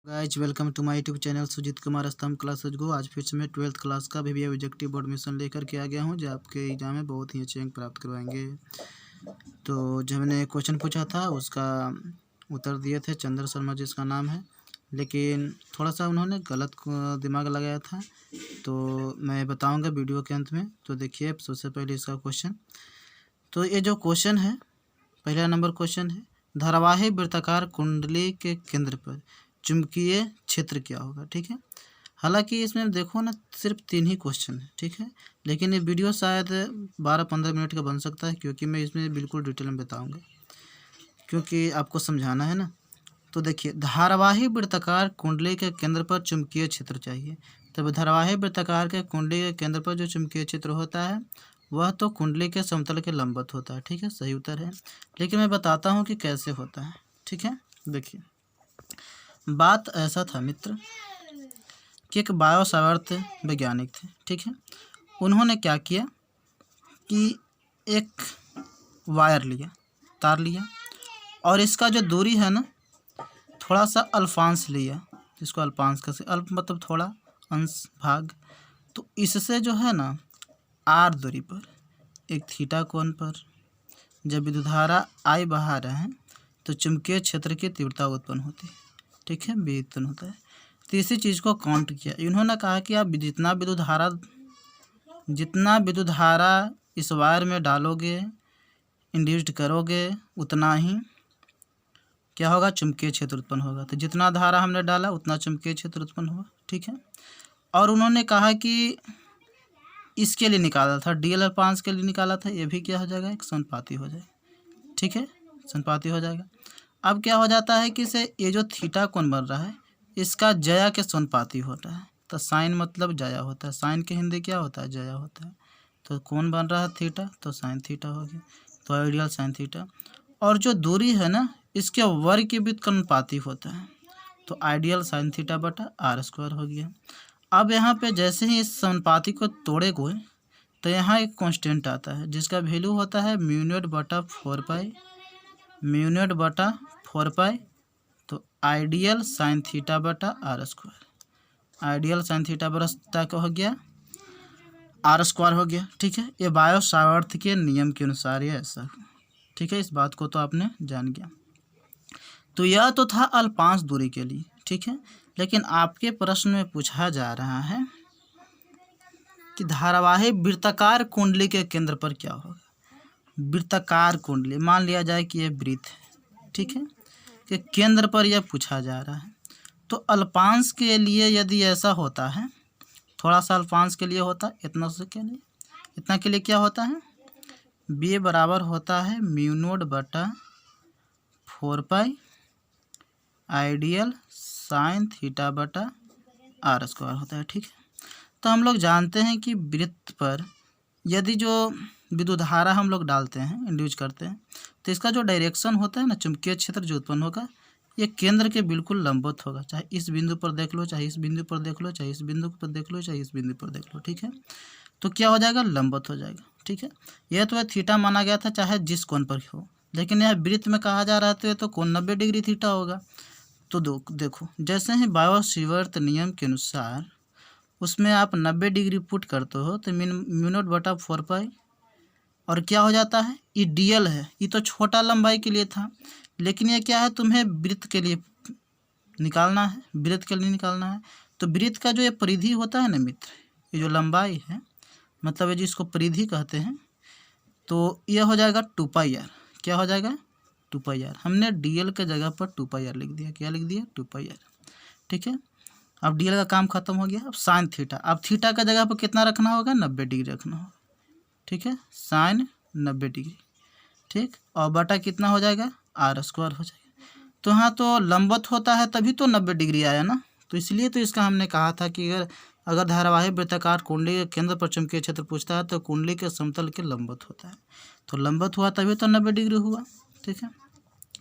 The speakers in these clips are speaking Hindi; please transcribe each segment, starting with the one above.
Guys welcome to my YouTube channel Sujeet Kumar Stambh classes गो। आज फिर से मैं 12th क्लास का भी ऑब्जेक्टिव बोर्ड मिशन लेकर के आ गया हूं, जो आपके एग्जाम में बहुत ही अच्छे अंक प्राप्त करवाएंगे। तो जो मैंने क्वेश्चन पूछा था उसका उत्तर दिए थे चंद्र शर्मा जिसका नाम है, लेकिन थोड़ा सा उन्होंने गलत दिमाग लगाया था। तो मैं बताऊँगा वीडियो के अंत में। तो देखिए सबसे पहले इसका क्वेश्चन। तो ये जो क्वेश्चन है, पहला नंबर क्वेश्चन है, धारावाही वृत्ताकार कुंडली के केंद्र पर चुंबकीय क्षेत्र क्या होगा। ठीक है, हालांकि इसमें देखो ना सिर्फ 3 ही क्वेश्चन है। ठीक है, लेकिन ये वीडियो शायद 12-15 मिनट का बन सकता है, क्योंकि मैं इसमें बिल्कुल डिटेल में बताऊंगा, क्योंकि आपको समझाना है ना। तो देखिए, धारावाही वृत्ताकार कुंडली के केंद्र पर चुंबकीय क्षेत्र चाहिए। तब धारावाही वृत्ताकार के कुंडली के केंद्र पर जो चुंबकीय क्षेत्र होता है वह तो कुंडली के समतल के लंबवत होता है। ठीक है, सही उत्तर है। लेकिन मैं बताता हूँ कि कैसे होता है। ठीक है, देखिए बात ऐसा था मित्र कि एक बायोसावर्त वैज्ञानिक थे। ठीक है, उन्होंने क्या किया कि एक वायर लिया, तार लिया, और इसका जो दूरी है ना थोड़ा सा अल्पांश लिया, जिसको अल्पांश का से अल्प मतलब थोड़ा, अंश भाग। तो इससे जो है ना आर दूरी पर एक थीटा कोण पर जब विद्युत धारा आई बहा रहे हैं तो चुंबकीय क्षेत्र की तीव्रता उत्पन्न होती है। ठीक है, बी उत्पन्न होता है। तो इसी चीज़ को काउंट किया। इन्होंने कहा कि आप जितना विद्युत धारा इस वायर में डालोगे, इंड्यूस्ड करोगे, उतना ही क्या होगा, चुंबकीय क्षेत्र उत्पन्न होगा। तो जितना धारा हमने डाला उतना चुंबकीय क्षेत्र उत्पन्न हुआ। ठीक है, और उन्होंने कहा कि इसके लिए निकाला था, डीएल और 5 के लिए निकाला था, ये भी क्या हो जाएगा, एक समानुपाती हो जाएगा। ठीक है, समानुपाती हो जाएगा। अब क्या हो जाता है कि इसे ये जो थीटा कोण बन रहा है इसका जया के समानुपाती होता है। तो साइन मतलब जया होता है, साइन के हिंदी क्या होता है, जया होता है। तो कोण बन रहा है थीटा, तो साइन थीटा हो गया, तो आइडियल साइन थीटा। और जो दूरी है ना इसके वर्ग के व्युत्क्रमानुपाती होता है, तो आइडियल साइन थीटा बटा आर स्क्वायर हो गया। अब यहाँ पे जैसे ही इस समानुपाती को तोड़े कोई, तो यहाँ एक कांस्टेंट आता है जिसका वैल्यू होता है म्यू नॉट बटा 4 पाई, म्यू नॉट बटा 4 पाई। तो आइडियल साइन थीटा बटा r square, ideal sine theta बटा क्या हो गया, आर स्क्वायर हो गया। ठीक है, ये बायो सावर्त के नियम के अनुसार ये ऐसा। ठीक है, इस बात को तो आपने जान गया। तो यह तो था अल्पांश दूरी के लिए। ठीक है, लेकिन आपके प्रश्न में पूछा जा रहा है कि धारावाही वृत्ताकार कुंडली के केंद्र पर क्या होगा। वृत्ताकार कुंडली, मान लिया जाए कि यह वृत्त है। ठीक है, कि केंद्र पर यह पूछा जा रहा है। तो अल्पांश के लिए यदि ऐसा होता है, थोड़ा सा अल्पांश के लिए होता है, इतना से के लिए, इतना के लिए क्या होता है, बी बराबर होता है म्यू नॉट बटा 4 पाई आइडियल साइन थीटा बटा आर स्क्वायर होता है। ठीक है, तो हम लोग जानते हैं कि वृत्त पर यदि जो विद्युत धारा हम लोग डालते हैं, इंड्यूज करते हैं, तो इसका जो डायरेक्शन होता है ना, चुंबकीय क्षेत्र जो उत्पन्न होगा ये केंद्र के बिल्कुल लंबवत होगा। चाहे इस बिंदु पर देख लो, चाहे इस बिंदु पर देख लो, चाहे इस बिंदु पर देख लो, चाहे इस बिंदु पर देख लो। ठीक है, तो क्या हो जाएगा, लंबवत हो जाएगा। ठीक है, यह तो थीटा माना गया था चाहे जिस कोण पर हो, लेकिन यह वृत्त में कहा जा रहा है तो कोण 90 डिग्री थीटा होगा। तो देखो जैसे ही बायो-सावर्त नियम के अनुसार उसमें आप 90 डिग्री पुट करते हो तो म्यू नॉट बटा 4 पाई, और क्या हो जाता है, ये डीएल है, ये तो छोटा लंबाई के लिए था, लेकिन ये क्या है, तुम्हें वृत्त के लिए निकालना है, वृत्त के लिए निकालना है। तो वृत्त का जो ये परिधि होता है ना मित्र, ये जो लंबाई है, मतलब ये जिसको परिधि कहते हैं, तो यह हो जाएगा 2 पाई आर। क्या हो जाएगा, 2 पाई आर। हमने डीएल के जगह पर 2 पाई आर लिख दिया। क्या लिख दिया, 2 पाई आर। ठीक है, अब डीएल का काम खत्म हो गया। अब साइन थीटा, अब थीटा का जगह पर कितना रखना होगा, 90 डिग्री रखना होगा। ठीक है, साइन 90 डिग्री। ठीक, और बटा कितना हो जाएगा, आर स्क्वायर हो जाएगा। तो हाँ, तो लंबवत होता है तभी तो 90 डिग्री आया ना, तो इसलिए तो इसका हमने कहा था कि अगर धारावाही वृत्ताकार कुंडली के केंद्र पर चुंबकीय क्षेत्र पूछता है तो कुंडली के समतल के लंबवत होता है। तो लंबवत हुआ तभी तो 90 डिग्री हुआ। ठीक है,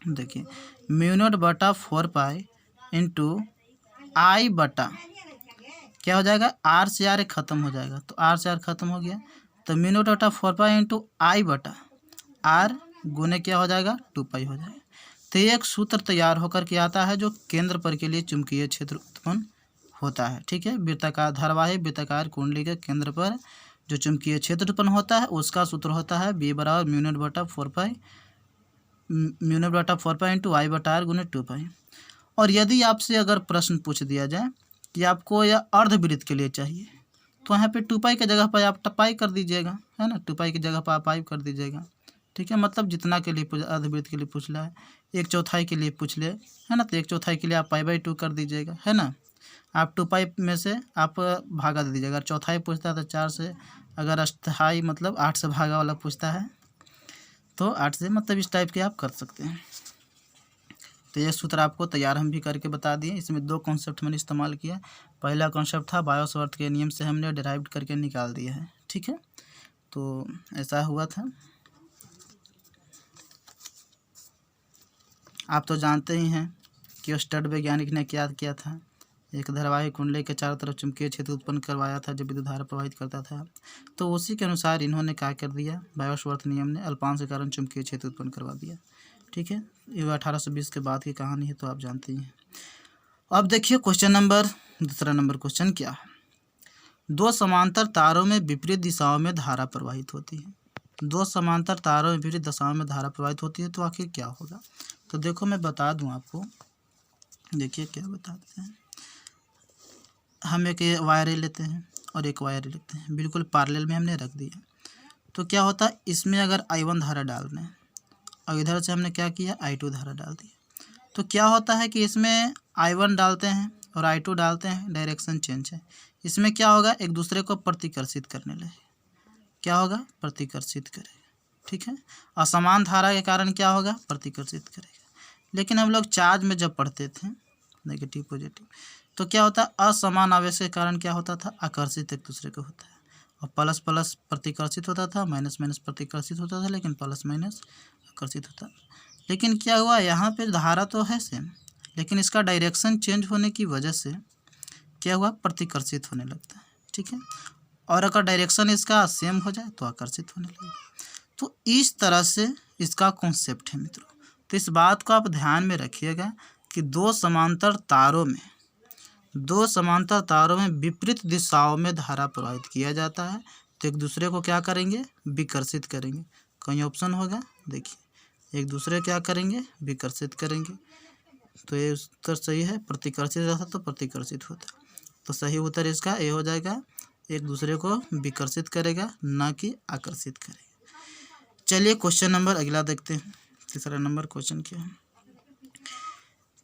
देखिए म्यू नॉट बटा 4 पाई इंटू आई बटा क्या हो जाएगा, आर से आर खत्म हो जाएगा, तो आर से आर खत्म हो गया, तो म्यू नॉट बटा 4 पाई इंटू आई बटा आर गुने क्या हो जाएगा, 2 पाई हो जाएगा। तो एक सूत्र तैयार होकर के आता है जो केंद्र पर के लिए चुंबकीय क्षेत्र उत्पन्न होता है। ठीक है, वृत्ताकार धारावाही वृत्ताकार कुंडली के केंद्र पर जो चुंबकीय क्षेत्र उत्पन्न होता है उसका सूत्र होता है B बराबर म्यू नॉट बटा 4 पाई इंटू आई बटा आर गुने 2 पाई। और यदि आपसे अगर प्रश्न पूछ दिया जाए कि आपको यह अर्धवृत्त के लिए चाहिए, तो यहाँ पे 2 पाई की जगह पर आप पाई कर दीजिएगा, है ना, 2 पाई की जगह पर आप पाई कर दीजिएगा। ठीक है, मतलब जितना के लिए अर्धवृत्त के लिए पूछ रहा है, 1/4 के लिए पूछ ले, है ना, तो 1/4 के लिए आप पाई/2 कर दीजिएगा, है ना। आप 2 पाई में से आप भागा दे दीजिएगा। अगर चौथाई पूछता है तो 4 से, अगर अष्टहाई मतलब 8 से भागा वाला पूछता है तो 8 से, मतलब इस टाइप के आप कर सकते हैं। तो ये सूत्र आपको तैयार हम भी करके बता दिए। इसमें 2 कॉन्सेप्ट मैंने इस्तेमाल किया। पहला कॉन्सेप्ट था बायोट-सावर्त के नियम से हमने डिराइव करके निकाल दिया है। ठीक है, तो ऐसा हुआ था। आप तो जानते ही हैं कि स्टड वैज्ञानिक ने क्या किया था, एक धारावाही कुंडली के चारों तरफ चुंबकीय क्षेत्र उत्पन्न करवाया था जो विद्युत धारा प्रवाहित करता था। तो उसी के अनुसार इन्होंने क्या कर दिया, बायोट-सावर्त नियम ने अल्पांश के कारण चुंबकीय क्षेत्र उत्पन्न करवा दिया। ठीक है, ये 1820 के बाद की कहानी है, तो आप जानते ही हैं। अब देखिए दूसरा नंबर क्वेश्चन क्या है। 2 समांतर तारों में विपरीत दिशाओं में धारा प्रवाहित होती है। 2 समांतर तारों में विपरीत दिशाओं में धारा प्रवाहित होती है, तो आखिर क्या होगा। तो देखो मैं बता दूं आपको, देखिए क्या बताते हैं। हम एक वायर लेते हैं और एक वायर लेते हैं, बिल्कुल पैरेलल में हमने रख दिया। तो क्या होता है, इसमें अगर I1 धारा डाल दें और इधर से हमने क्या किया, I2 धारा डाल दिया, तो क्या होता है कि इसमें I1 डालते हैं और I2 डालते हैं, डायरेक्शन चेंज है। इसमें क्या होगा, एक दूसरे को प्रतिकर्षित करने लगे। क्या होगा, प्रतिकर्षित करेगा। ठीक है, असमान धारा के कारण क्या होगा, प्रतिकर्षित करेगा। लेकिन हम लोग चार्ज में जब पढ़ते थे, नेगेटिव पॉजिटिव, तो क्या होता है, असमान आवेश के कारण क्या होता था, आकर्षित एक दूसरे को होता है। और प्लस प्लस प्रतिकर्षित होता था, माइनस माइनस प्रतिकर्षित होता था, लेकिन प्लस माइनस आकर्षित होता। लेकिन क्या हुआ, यहाँ पे धारा तो है सेम, लेकिन इसका डायरेक्शन चेंज होने की वजह से क्या हुआ, प्रतिकर्षित होने लगता है। ठीक है, और अगर डायरेक्शन इसका सेम हो जाए तो आकर्षित होने लगेगा। तो इस तरह से इसका कॉन्सेप्ट है मित्रों। तो इस बात को आप ध्यान में रखिएगा कि 2 समांतर तारों में विपरीत दिशाओं में धारा प्रवाहित किया जाता है, तो एक दूसरे को क्या करेंगे, विकर्षित करेंगे। कहीं ऑप्शन होगा, देखिए, एक दूसरे क्या करेंगे, विकर्षित करेंगे। तो ये उत्तर सही है, प्रतिकर्षित रहता तो प्रतिकर्षित होता। तो सही उत्तर इसका ए हो जाएगा, एक दूसरे को विकर्षित करेगा, ना कि आकर्षित करेगा। चलिए क्वेश्चन नंबर अगला देखते हैं। तीसरा नंबर क्वेश्चन क्या है,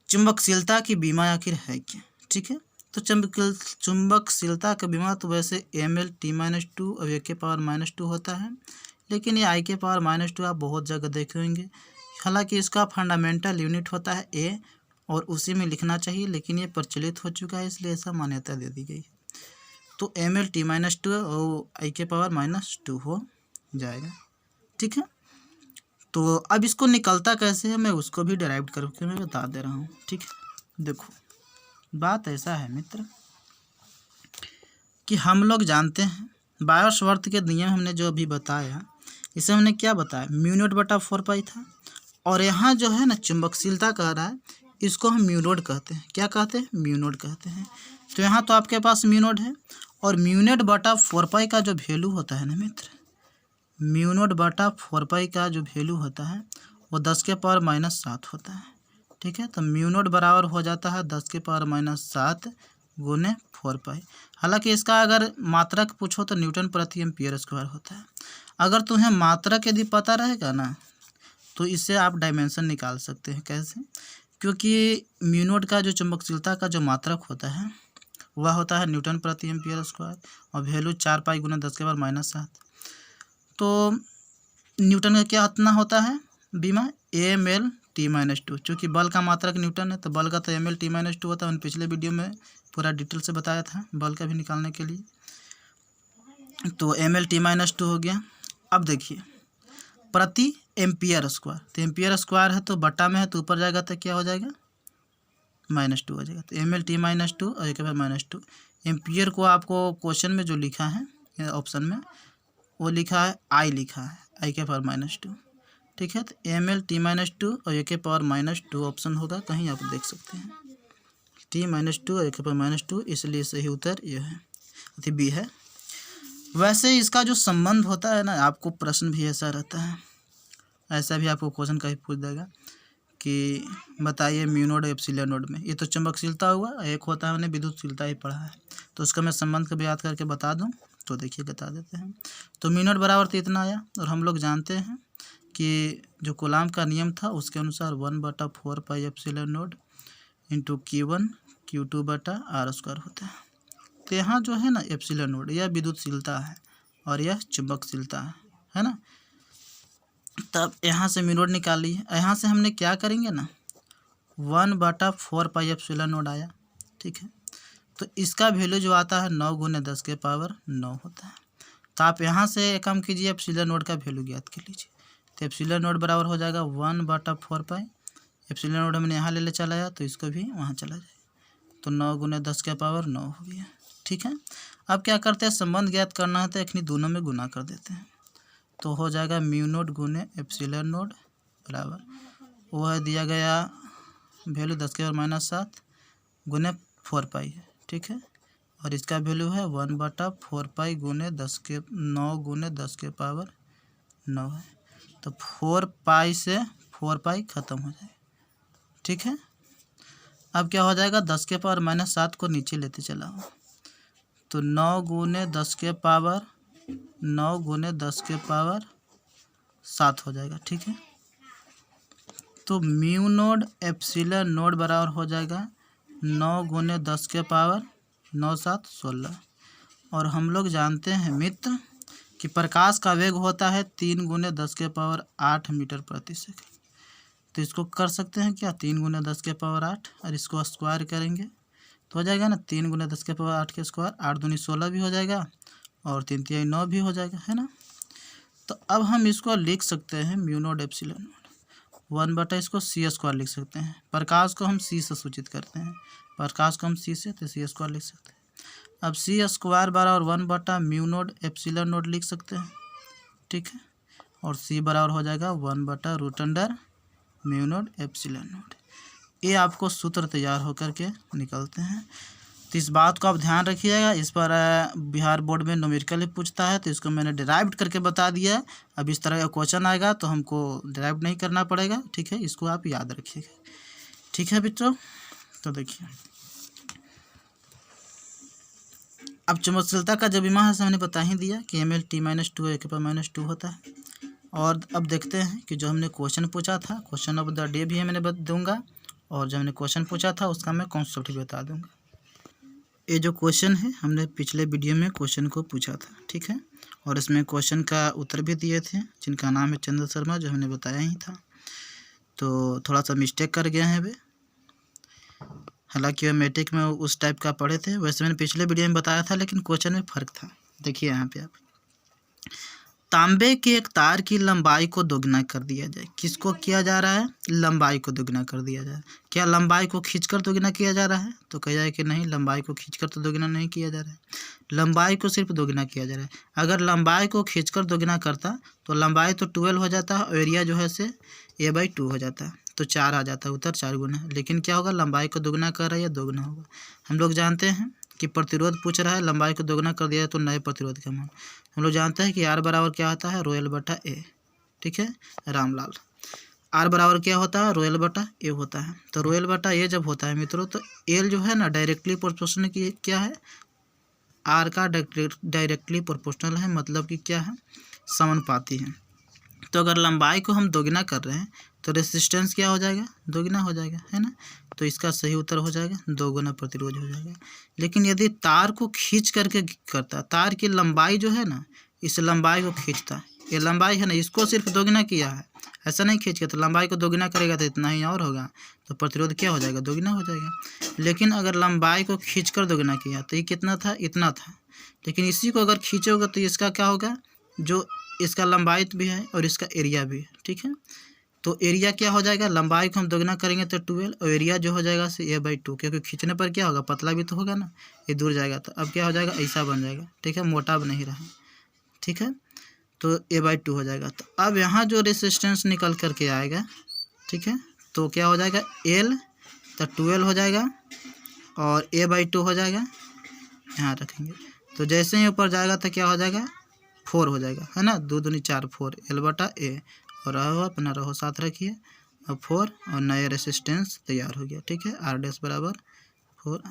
चुंबकशीलता की बीमा आखिर है क्या। ठीक है, तो चुंबकशीलता का बीमा तो वैसे ml t-2 और a के पावर -2 होता है, लेकिन ये I के पावर -2 आप बहुत जगह देखे होंगे। हालांकि इसका फंडामेंटल यूनिट होता है A और उसी में लिखना चाहिए, लेकिन ये प्रचलित हो चुका है, इसलिए ऐसा मान्यता दे दी गई। तो ml t-2 और I के पावर -2 हो जाएगा। ठीक है, तो अब इसको निकलता कैसे है, मैं उसको भी डिराइव करके मैं बता दे रहा हूँ। ठीक है, देखो बात ऐसा है मित्र कि हम लोग जानते हैं बायोट-सावर्त के नियम हमने जो अभी बताया, इसे हमने क्या बताया, म्यू नॉट बटा 4 पाई था। और यहाँ जो है ना चुंबकशीलता कह रहा है, इसको हम म्यू नॉट कहते हैं। क्या कहते हैं, म्यू नॉट कहते हैं। तो यहाँ तो आपके पास म्यू नॉट है, और म्यू नॉट बटा 4 पाई का जो वैल्यू होता है ना मित्र, म्यू नॉट बटा 4 पाई का जो वैल्यू होता है वो 10 के पावर -7 होता है। ठीक है, तो म्यू नॉट बराबर हो जाता है 10 के पावर -7 गुने 4 पाई। हालांकि इसका अगर मात्रक पूछो तो न्यूटन प्रति एम्पियर स्क्वायर होता है। अगर तुम्हें मात्रक यदि पता रहेगा ना, तो इससे आप डायमेंशन निकाल सकते हैं। कैसे, क्योंकि म्यू नॉट का जो चुंबकशीलता का जो मात्रक होता है वह होता है न्यूटन प्रति एम्पियर स्क्वायर, और वैल्यू 4 पाई गुना 10 के पावर -7। तो न्यूटन का क्या इतना होता है बीमा, ml t-2। चूँकि बल का मात्रक न्यूटन है, तो बल का तो ml t-2 होता है। मैंने पिछले वीडियो में पूरा डिटेल से बताया था बल का भी निकालने के लिए। तो ml t-2 हो गया। अब देखिए प्रति एम्पियर स्क्वायर, तो एम्पियर स्क्वायर है तो बटा में है तो ऊपर जाएगा तो क्या हो जाएगा, -2 हो जाएगा। तो ml t-2 और एक बार -2। एम्पियर को आपको क्वेश्चन में जो लिखा है ऑप्शन में, वो लिखा है I, लिखा है I के पावर -2। ठीक है। तो एम एल t-2 और a⁻−2 ऑप्शन होगा, कहीं आप देख सकते हैं t-2 और a⁻−2, इसलिए सही उत्तर यह है, अति बी है। वैसे इसका जो संबंध होता है ना, आपको प्रश्न भी ऐसा रहता है, ऐसा भी आपको क्वेश्चन का ही पूछ देगा कि बताइए म्यू नोड एप्सिलॉन नोड में, ये तो चुंबकशीलता हुआ, एक होता है हमने विद्युतशीलता ही पढ़ा है, तो उसका मैं संबंध को याद करके बता दूं तो देखिए बता देते हैं। तो म्यू नोड बराबर तो इतना आया, और हम लोग जानते हैं कि जो कूलाम का नियम था उसके अनुसार 1/4 pi epsilon node into Q1 Q2 बटा r² होता है। तो यहाँ जो है ना एप्सिलॉन नोड, यह विद्युतशीलता है और यह चुंबकशीलता है ना। तब यहाँ से म्यू नोड निकालिए, यहाँ से हमने क्या करेंगे ना 1/4 पाई एप्सिलॉन नोड आया, ठीक है। तो इसका वैल्यू जो आता है 9 × 10⁹ होता है। तो आप यहाँ से एक काम कीजिए, एप्सिलॉन नोड का वैल्यू ज्ञात कर लीजिए। तो एप्सिलॉन नोड बराबर हो जाएगा 1/4 पाई, एप्सिलॉन नोड हमने यहाँ ले चला आया तो इसको भी वहाँ चला जाए, तो 9 × 10⁹ हो गया, ठीक है। अब क्या करते हैं, संबंध ज्ञात करना है तो एक दोनों में गुना कर देते हैं, तो हो जाएगा म्यू नोड × एप्सिलॉन नोड बराबर, वो है दिया गया वैल्यू 10⁻⁷ × 4 पाई है, ठीक है। और इसका वैल्यू है 1/4 पाई × 9 × 10⁻9 है। तो 4 पाई से 4 पाई ख़त्म हो जाएगा, ठीक है। अब क्या हो जाएगा, 10⁻⁷ को नीचे लेते चला हूँ, तो 9 × 10⁻7 हो जाएगा, ठीक है। तो म्यू नोड एप्सिलॉन नोड बराबर हो जाएगा 9 × 10⁻9 16। और हम लोग जानते हैं मित्र कि प्रकाश का वेग होता है 3 × 10⁸ मीटर प्रति सेकंड। तो इसको कर सकते हैं क्या, 3 × 10⁸, और इसको स्क्वायर करेंगे तो हो जाएगा ना 3 × 10⁸ के स्क्वायर, 8 दूनी 16 भी हो जाएगा और 3 तिहाई 9 भी हो जाएगा, है ना। तो अब हम इसको लिख सकते हैं म्यू नोड एप्सिलॉन नोड 1/, इसको c² लिख सकते हैं। प्रकाश को हम c से सूचित करते हैं, प्रकाश को हम c से, तो c² लिख सकते हैं। अब c² बराबर 1/, म्यू नोड एप्सिलॉन नोड लिख सकते हैं, ठीक है। और c बराबर हो जाएगा 1/√अंडर म्यू नोड एप्सिलॉन नोड। ये आपको सूत्र तैयार होकर के निकलते हैं। तो इस बात को आप ध्यान रखिएगा, इस पर बिहार बोर्ड में न्यूमेरिकल ही पूछता है, तो इसको मैंने डिराइव्ड करके बता दिया है। अब इस तरह का क्वेश्चन आएगा तो हमको डिराइव्ड नहीं करना पड़ेगा, ठीक है। इसको आप याद रखिएगा, ठीक है बच्चों। तो देखिए अब चुंबकशीलता का जो विमा है हमने बता ही दिया कि ml t-2 a⁻2 होता है। और अब देखते हैं कि जो हमने क्वेश्चन पूछा था, क्वेश्चन ऑफ द डे भी मैंने दूंगा, और जो हमने क्वेश्चन पूछा था उसका मैं कॉन्सेप्ट भी बता दूंगा। ये जो क्वेश्चन है हमने पिछले वीडियो में क्वेश्चन को पूछा था, ठीक है। और इसमें क्वेश्चन का उत्तर भी दिए थे, जिनका नाम है चंद्र शर्मा, जो हमने बताया ही था। तो थोड़ा सा मिस्टेक कर गए हैं वे, हालांकि वे मैट्रिक में उस टाइप का पढ़े थे, वैसे मैंने पिछले वीडियो में बताया था, लेकिन क्वेश्चन में फ़र्क था। देखिए यहाँ पे आप, तांबे के एक तार की लंबाई को दोगुना कर दिया जाए। किसको किया जा रहा है, लंबाई को दोगुना कर दिया जाए। क्या लंबाई को खींचकर दोगुना किया जा रहा है, तो कहा जाए कि नहीं, लंबाई को खींचकर तो दोगुना नहीं किया जा रहा है, लंबाई को सिर्फ दोगुना किया जा रहा है। अगर लंबाई को खींचकर दोगुना करता तो लंबाई तो 12 हो जाता है, और एरिया जो है से a/2 हो जाता है, तो 4 आ जाता है उत्तर, 4 गुना। लेकिन क्या होगा, लंबाई को दोगुना कर रहा है या दोगुना होगा। हम लोग जानते हैं कि प्रतिरोध पूछ रहा है, लंबाई को दोगुना कर दिया है तो नए प्रतिरोध का मान हम लोग जानते हैं कि R बराबर क्या होता है, ρl/a, ठीक है रामलाल। R बराबर क्या होता है, ρl/a होता है। तो ρl/a जब होता है मित्रों, तो L जो है ना डायरेक्टली प्रोपोर्शनल की क्या है, R का डायरेक्टली प्रोपोर्शनल है, मतलब कि क्या है, समानुपाती है। तो अगर लंबाई को हम दोगुना कर रहे हैं तो रेसिस्टेंस क्या हो जाएगा, दोगुना हो जाएगा, है ना। तो इसका सही उत्तर हो जाएगा 2 गुना प्रतिरोध हो जाएगा। लेकिन यदि तार को खींच करके करता, तार की लंबाई जो है ना, इस लंबाई को खींचता, ये लंबाई है ना, इसको सिर्फ दोगुना किया है, ऐसा नहीं खींच के, तो लंबाई को दोगुना करेगा तो इतना ही और होगा, तो प्रतिरोध क्या हो जाएगा, दोगुना हो जाएगा। लेकिन अगर लंबाई को खींच कर दोगुना किया तो ये कितना था, इतना था। लेकिन इसी को अगर खींचोगे तो इसका क्या होगा, जो इसका लंबाई भी है और इसका एरिया भी है, ठीक है। तो एरिया क्या हो जाएगा, लंबाई को हम दोगुना करेंगे तो 12, और एरिया जो हो जाएगा से a/2, क्योंकि खींचने पर क्या होगा, पतला भी तो होगा ना, ये दूर जाएगा, तो अब क्या हो जाएगा, ऐसा बन जाएगा, ठीक है, मोटा अब नहीं रहा, ठीक है। तो A/2 हो जाएगा। तो अब यहाँ जो रेसिस्टेंस निकल कर के आएगा, ठीक है, तो क्या हो जाएगा L, तो 12 हो जाएगा और A/2 हो जाएगा, यहाँ रखेंगे। तो जैसे ही ऊपर जाएगा तो क्या हो जाएगा 4 हो जाएगा, है ना, 2 दूनी 4, 4 L/A और रहो अपना रहो साथ रखिए और 4 और नया रेसिस्टेंस तैयार हो गया, ठीक है। R' बराबर 4।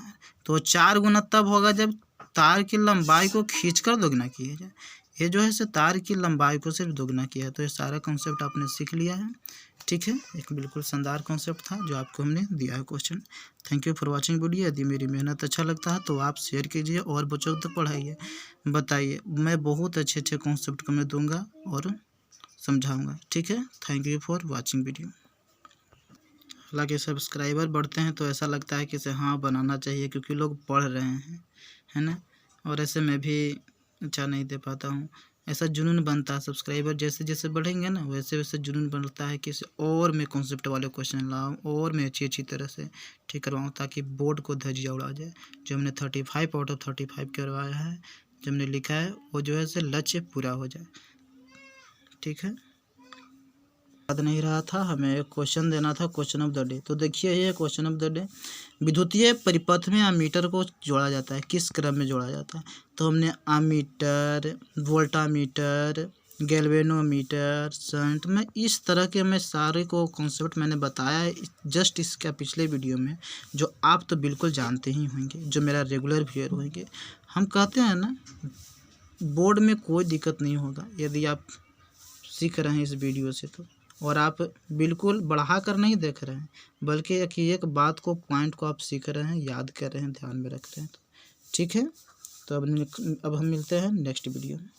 तो 4 गुना तब होगा जब तार की लंबाई को खींचकर दोगुना किया जाए। ये जो है से तार की लंबाई को सिर्फ दोगुना किया है। तो ये सारा कॉन्सेप्ट आपने सीख लिया है, ठीक है। एक बिल्कुल शानदार कॉन्सेप्ट था जो आपको हमने दिया है question. Thank you for watching video. यदि मेरी मेहनत अच्छा लगता है तो आप शेयर कीजिए और बच्चों तक पढ़ाइए, बताइए। मैं बहुत अच्छे अच्छे कॉन्सेप्ट को मैं दूंगा और समझाऊंगा, ठीक है। Thank you for watching video. हालांकि सब्सक्राइबर बढ़ते हैं तो ऐसा लगता है कि इसे हाँ बनाना चाहिए, क्योंकि लोग पढ़ रहे हैं, है ना। और ऐसे मैं भी अच्छा नहीं दे पाता हूँ। ऐसा जुनून बनता है, सब्सक्राइबर जैसे जैसे बढ़ेंगे ना वैसे वैसे जुनून बनता है कि इसे और मैं कॉन्सेप्ट वाले क्वेश्चन लाऊं और मैं अच्छी अच्छी तरह से ठीक करवाऊँ, ताकि बोर्ड को धज्जियाँ उड़ा जाए। जो हमने 35/35 करवाया है, जो हमने लिखा है वो जो है से लक्ष्य पूरा हो जाए, ठीक है। याद नहीं रहा था, हमें एक क्वेश्चन देना था, क्वेश्चन ऑफ द डे। तो देखिए ये क्वेश्चन ऑफ द डे, विद्युतीय परिपथ में अमीटर को जोड़ा जाता है, किस क्रम में जोड़ा जाता है। तो हमने अमीटर, वोल्टामीटर, गैल्वेनोमीटर, शंट में इस तरह के मैं सारे को कॉन्सेप्ट मैंने बताया है जस्ट इसका पिछले वीडियो में, जो आप तो बिल्कुल जानते ही होंगे, जो मेरा रेगुलर व्यूअर होंगे। हम कहते हैं ना, बोर्ड में कोई दिक्कत नहीं होगा यदि आप सीख रहे हैं इस वीडियो से तो, और आप बिल्कुल बढ़ा कर नहीं देख रहे हैं, बल्कि एक बात को, पॉइंट को आप सीख रहे हैं, याद कर रहे हैं, ध्यान में रख रहे हैं, तो ठीक है। तो अब हम मिलते हैं नेक्स्ट वीडियो में।